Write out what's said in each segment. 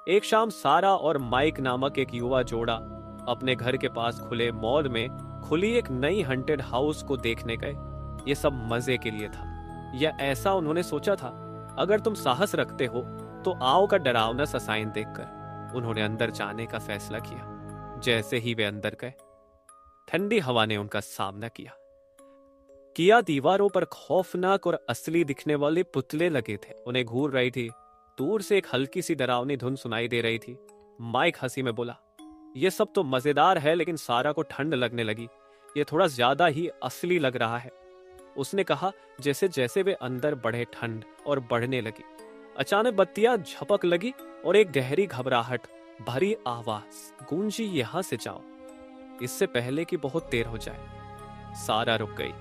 एक शाम सारा और माइक नामक एक युवा जोड़ा अपने घर के पास खुले मॉल में खुली एक नई हंटेड हाउस को देखने गए। ये सब मजे के लिए था, या ऐसा उन्होंने सोचा था। अगर तुम साहस रखते हो तो आओ का डरावना सा साइन देखकर उन्होंने अंदर जाने का फैसला किया। जैसे ही वे अंदर गए, ठंडी हवा ने उनका सामना किया। दीवारों पर खौफनाक और असली दिखने वाले पुतले लगे थे, उन्हें घूर रही थी। दूर से एक हल्की सी डरावनी धुन सुनाई दे रही थी। माइक हंसी में बोला, यह सब तो मजेदार है, लेकिन सारा को ठंड लगने लगी। यह थोड़ा ज्यादा ही असली लग रहा है, उसने कहा। जैसे जैसे वे अंदर बढ़े, ठंड और बढ़ने लगी। अचानक बत्तियां झपक लगी और एक गहरी घबराहट भरी आवाज गूंजी, यहां से जाओ, इससे पहले कि बहुत देर हो जाए। सारा रुक गई,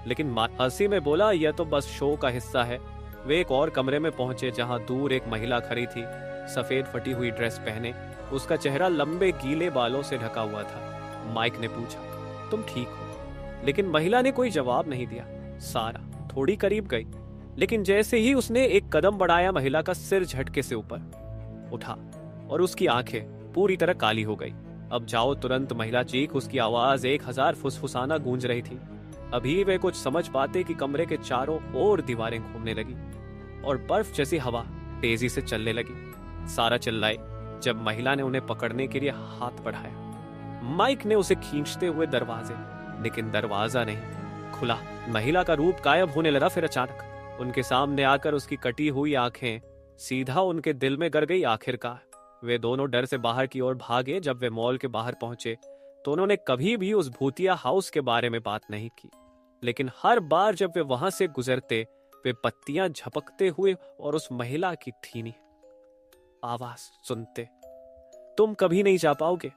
लेकिन हंसी में बोला, यह तो बस शो का हिस्सा है। वे एक और कमरे में पहुंचे जहां दूर एक महिला खड़ी थी, सफेद फटी हुई ड्रेस पहने। उसका चेहरा लंबे गीले बालों से ढका हुआ था। माइक ने पूछा, तुम ठीक हो? लेकिन महिला ने कोई जवाब नहीं दिया। सारा थोड़ी करीब गई, लेकिन जैसे ही उसने एक कदम बढ़ाया, महिला का सिर झटके से ऊपर उठा और उसकी आंखें पूरी तरह काली हो गई। अब जाओ तुरंत, महिला चीख। उसकी आवाज 1000 फुसफुसाना गूंज रही थी। अभी वे कुछ समझ पाते कि कमरे के चारों ओर दीवारें घूमने लगी और बर्फ जैसी हवा तेजी से चलने लगी। सारा चिल्लाई जब महिला ने उन्हें पकड़ने के लिए हाथ बढ़ाया। माइक ने उसे खींचते हुए लेकिन दरवाजा नहीं खुला। महिला का रूप गायब होने लगा। फिर अचानक उनके सामने आकर उसकी कटी हुई आंखें सीधा उनके दिल में गर गई। आखिरकार वे दोनों डर से बाहर की ओर भागे। जब वे मॉल के बाहर पहुंचे तो उन्होंने कभी भी उस भूतिया हाउस के बारे में बात नहीं की, लेकिन हर बार जब वे वहां से गुजरते, वे पत्तियां झपकते हुए और उस महिला की धीमी आवाज सुनते। तुम कभी नहीं जा पाओगे,